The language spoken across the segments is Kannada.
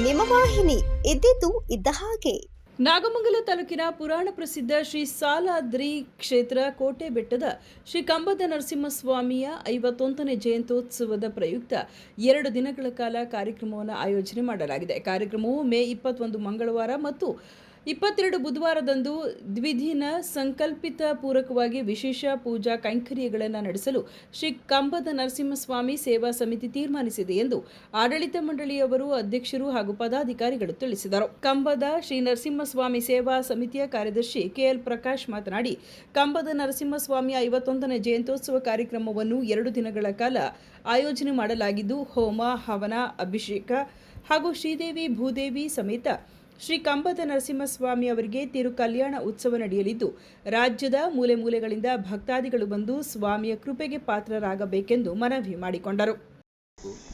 ನಿಮ್ಮ ವಾಹಿನಿ, ಇದ್ದಿದ್ದು ಇದ್ದ ಹಾಗೆ. ನಾಗಮಂಗಲ ತಾಲೂಕಿನ ಪುರಾಣ ಪ್ರಸಿದ್ಧ ಶ್ರೀ ಸಾಲಾದ್ರಿ ಕ್ಷೇತ್ರ ಕೋಟೆ ಬೆಟ್ಟದ ಶ್ರೀ ಕಂಬದ ನರಸಿಂಹಸ್ವಾಮಿಯ 51ನೇ ಜಯಂತ್ಯೋತ್ಸವದ ಪ್ರಯುಕ್ತ 2 ದಿನಗಳ ಕಾಲ ಕಾರ್ಯಕ್ರಮವನ್ನು ಆಯೋಜನೆ ಮಾಡಲಾಗಿದೆ. ಕಾರ್ಯಕ್ರಮವು ಮೇ 21 ಮಂಗಳವಾರ ಮತ್ತು 22 ಬುಧವಾರದಂದು ದ್ವಿದಿನ ಸಂಕಲ್ಪಿತ ಪೂರ್ವಕವಾಗಿ ವಿಶೇಷ ಪೂಜಾ ಕೈಂಕರ್ಯಗಳನ್ನು ನಡೆಸಲು ಶ್ರೀ ಕಂಬದ ನರಸಿಂಹಸ್ವಾಮಿ ಸೇವಾ ಸಮಿತಿ ತೀರ್ಮಾನಿಸಿದೆ ಎಂದು ಆಡಳಿತ ಮಂಡಳಿಯವರು, ಅಧ್ಯಕ್ಷರು ಹಾಗೂ ಪದಾಧಿಕಾರಿಗಳು ತಿಳಿಸಿದರು. ಕಂಬದ ಶ್ರೀ ನರಸಿಂಹಸ್ವಾಮಿ ಸೇವಾ ಸಮಿತಿಯ ಕಾರ್ಯದರ್ಶಿ ಕೆಎಲ್ ಪ್ರಕಾಶ್ ಮಾತನಾಡಿ, ಕಂಬದ ನರಸಿಂಹಸ್ವಾಮಿಯ 51ನೇ ಜಯಂತ್ಯೋತ್ಸವ ಕಾರ್ಯಕ್ರಮವನ್ನು 2 ದಿನಗಳ ಕಾಲ ಆಯೋಜನೆ ಮಾಡಲಾಗಿದ್ದು, ಹೋಮ, ಹವನ, ಅಭಿಷೇಕ ಹಾಗೂ ಶ್ರೀದೇವಿ ಭೂದೇವಿ ಸಮೇತ ಶ್ರೀ ಕಂಬದ ನರಸಿಂಹಸ್ವಾಮಿ ಅವರಿಗೆ ತಿರು ಕಲ್ಯಾಣ ಉತ್ಸವ ನಡೆಯಲಿದ್ದು, ರಾಜ್ಯದ ಮೂಲೆ ಮೂಲೆಗಳಿಂದ ಭಕ್ತಾದಿಗಳು ಬಂದು ಸ್ವಾಮಿಯ ಕೃಪೆಗೆ ಪಾತ್ರರಾಗಬೇಕೆಂದು ಮನವಿ ಮಾಡಿಕೊಂಡರು.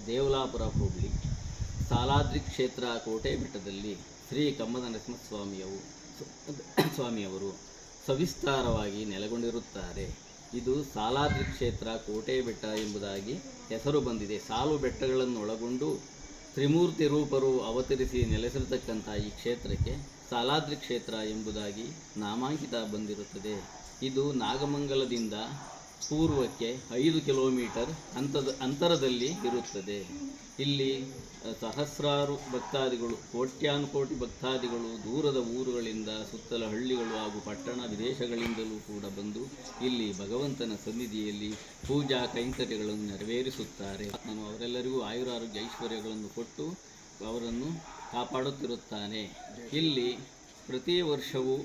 ದೇವಲಾಪುರ ಹೋಬಳಿ ಸಾಲಾದ್ರಿ ಕ್ಷೇತ್ರ ಕೋಟೆ ಬೆಟ್ಟದಲ್ಲಿ ಶ್ರೀ ಕಂಬದ ಸ್ವಾಮಿಯವರು ಸವಿಸ್ತಾರವಾಗಿ ನೆಲೆಗೊಂಡಿರುತ್ತಾರೆ. ಇದು ಸಾಲಾದ್ರಿ ಕ್ಷೇತ್ರ ಕೋಟೆ ಬೆಟ್ಟ ಎಂಬುದಾಗಿ ಹೆಸರು ಬಂದಿದೆ. ಸಾಲು ಬೆಟ್ಟಗಳನ್ನು ಒಳಗೊಂಡು ತ್ರಿಮೂರ್ತಿ ರೂಪರು ಅವತರಿಸಿ ನೆಲೆಸಿರತಕ್ಕಂಥ ಈ ಕ್ಷೇತ್ರಕ್ಕೆ ಸಾಲಾದ್ರಿ ಕ್ಷೇತ್ರ ಎಂಬುದಾಗಿ ನಾಮಾಂಕಿತ ಬಂದಿರುತ್ತದೆ. ಇದು ನಾಗಮಂಗಲದಿಂದ ಪೂರ್ವಕ್ಕೆ 5 ಕಿಲೋಮೀಟರ್ ಅಂತರದಲ್ಲಿ ಇರುತ್ತದೆ. ಇಲ್ಲಿ ಸಹಸ್ರಾರು ಭಕ್ತಾದಿಗಳು, ಕೋಟ್ಯಾನುಕೋಟಿ ಭಕ್ತಾದಿಗಳು ದೂರದ ಊರುಗಳಿಂದ, ಸುತ್ತಲ ಹಳ್ಳಿಗಳು ಹಾಗೂ ಪಟ್ಟಣ ವಿದೇಶಗಳಿಂದಲೂ ಕೂಡ ಬಂದು ಇಲ್ಲಿ ಭಗವಂತನ ಸನ್ನಿಧಿಯಲ್ಲಿ ಪೂಜಾ ಕೈಂಕರ್ಯಗಳನ್ನು ನೆರವೇರಿಸುತ್ತಾರೆ. ನಾನು ಅವರೆಲ್ಲರಿಗೂ ಆಯುರಾರೋಗ್ಯ ಐಶ್ವರ್ಯಗಳನ್ನು ಕೊಟ್ಟು ಅವರನ್ನು ಕಾಪಾಡುತ್ತಿರುತ್ತಾನೆ. ಇಲ್ಲಿ ಪ್ರತಿ ವರ್ಷವೂ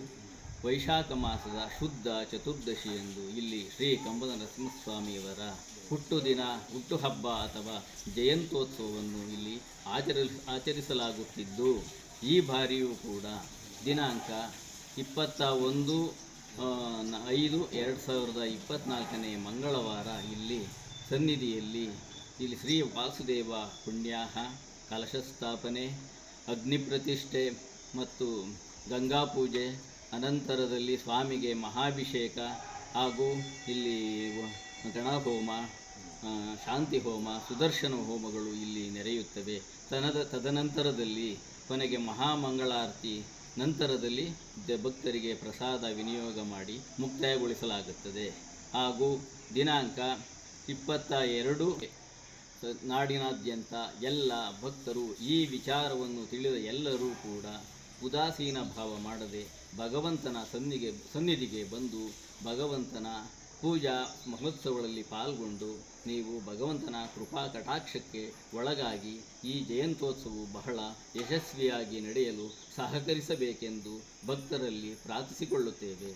ವೈಶಾಖ ಮಾಸದ ಶುದ್ಧ ಚತುರ್ದಶಿಯಂದು ಇಲ್ಲಿ ಶ್ರೀ ಕಂಬದ ನರಸಿಂಹಸ್ವಾಮಿಯವರ ಹುಟ್ಟುಹಬ್ಬ ಅಥವಾ ಜಯಂತ್ಯೋತ್ಸವವನ್ನು ಇಲ್ಲಿ ಆಚರಿಸಲಾಗುತ್ತಿದ್ದು, ಈ ಬಾರಿಯೂ ಕೂಡ ದಿನಾಂಕ 21/5/2024 ಮಂಗಳವಾರ ಇಲ್ಲಿ ಸನ್ನಿಧಿಯಲ್ಲಿ ಶ್ರೀ ವಾಸುದೇವ ಪುಣ್ಯಾಹ ಕಲಶಸ್ಥಾಪನೆ, ಅಗ್ನಿ ಪ್ರತಿಷ್ಠೆ ಮತ್ತು ಗಂಗಾ ಪೂಜೆ, ಅನಂತರದಲ್ಲಿ ಸ್ವಾಮಿಗೆ ಮಹಾಭಿಷೇಕ ಹಾಗೂ ಇಲ್ಲಿ ಗಣಹೋಮ, ಶಾಂತಿ ಹೋಮ, ಸುದರ್ಶನ ಹೋಮಗಳು ಇಲ್ಲಿ ನಡೆಯುತ್ತವೆ. ತದನಂತರದಲ್ಲಿ ಕೊನೆಗೆ ಮಹಾಮಂಗಳಾರತಿ, ನಂತರದಲ್ಲಿ ಭಕ್ತರಿಗೆ ಪ್ರಸಾದ ವಿನಿಯೋಗ ಮಾಡಿ ಮುಕ್ತಾಯಗೊಳಿಸಲಾಗುತ್ತದೆ. ಹಾಗೂ ದಿನಾಂಕ 22 ನಾಡಿನಾದ್ಯಂತ ಎಲ್ಲ ಭಕ್ತರು ಈ ವಿಚಾರವನ್ನು ತಿಳಿದ ಎಲ್ಲರೂ ಕೂಡ ಉದಾಸೀನ ಭಾವ ಮಾಡದೆ ಭಗವಂತನ ಸನ್ನಿಧಿಗೆ ಬಂದು ಭಗವಂತನ ಪೂಜಾ ಮಹೋತ್ಸವಗಳಲ್ಲಿ ಪಾಲ್ಗೊಂಡು ನೀವು ಭಗವಂತನ ಕೃಪಾ ಕಟಾಕ್ಷಕ್ಕೆ ಒಳಗಾಗಿ ಈ ಜಯಂತ್ಯೋತ್ಸವವು ಬಹಳ ಯಶಸ್ವಿಯಾಗಿ ನಡೆಯಲು ಸಹಕರಿಸಬೇಕೆಂದು ಭಕ್ತರಲ್ಲಿ ಪ್ರಾರ್ಥಿಸಿಕೊಳ್ಳುತ್ತೇವೆ.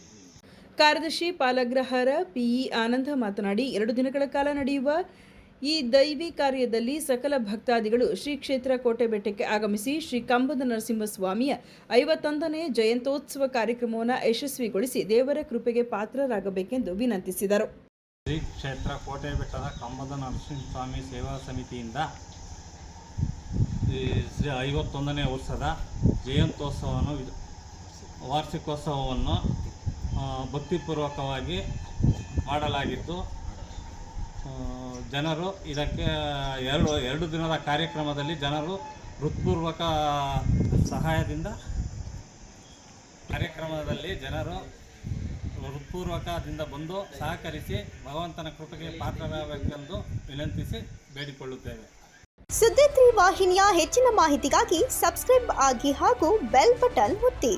ಕಾರ್ಯದರ್ಶಿ ಪಾಲಗ್ರಹಾರ ಪಿಇ ಆನಂದ ಮಾತನಾಡಿ, 2 ದಿನಗಳ ಕಾಲ ನಡೆಯುವ ಈ ದೈವಿ ಕಾರ್ಯದಲ್ಲಿ ಸಕಲ ಭಕ್ತಾದಿಗಳು ಶ್ರೀ ಕ್ಷೇತ್ರ ಕೋಟೆ ಬೆಟ್ಟಕ್ಕೆ ಆಗಮಿಸಿ ಶ್ರೀ ಕಂಬದ ನರಸಿಂಹಸ್ವಾಮಿಯ 51ನೇ ಜಯಂತ್ಯೋತ್ಸವ ಕಾರ್ಯಕ್ರಮವನ್ನು ಯಶಸ್ವಿಗೊಳಿಸಿ ದೇವರ ಕೃಪೆಗೆ ಪಾತ್ರರಾಗಬೇಕೆಂದು ವಿನಂತಿಸಿದರು. ಶ್ರೀ ಕ್ಷೇತ್ರ ಕೋಟೆ ಬೆಟ್ಟದ ಕಂಬದ ನರಸಿಂಹಸ್ವಾಮಿ ಸೇವಾ ಸಮಿತಿಯಿಂದ 51ನೇ ವರ್ಷದ ಜಯಂತ್ಯೋತ್ಸವವನ್ನು ವಾರ್ಷಿಕೋತ್ಸವವನ್ನು ಭಕ್ತಿಪೂರ್ವಕವಾಗಿ ಮಾಡಲಾಗಿದ್ದು, ಜನರು ಇದಕ್ಕೆ ಎರಡು ದಿನದ ಕಾರ್ಯಕ್ರಮದಲ್ಲಿ ಜನರು ಹೃತ್ಪೂರ್ವಕ ಸಹಾಯದಿಂದ ಬಂದು ಸಹಕರಿಸಿ ಭಗವಂತನ ಕೃಪೆಗೆ ಪಾತ್ರರಾಗಬೇಕೆಂದು ವಿನಂತಿಸಿ ಬೇಡಿಕೊಳ್ಳುತ್ತೇವೆ. ಸುದ್ದಿ 3 ವಾಹಿನಿಯ ಹೆಚ್ಚಿನ ಮಾಹಿತಿಗಾಗಿ ಸಬ್ಸ್ಕ್ರೈಬ್ ಆಗಿ ಹಾಗೂ ಬೆಲ್ ಬಟನ್ ಒತ್ತಿ.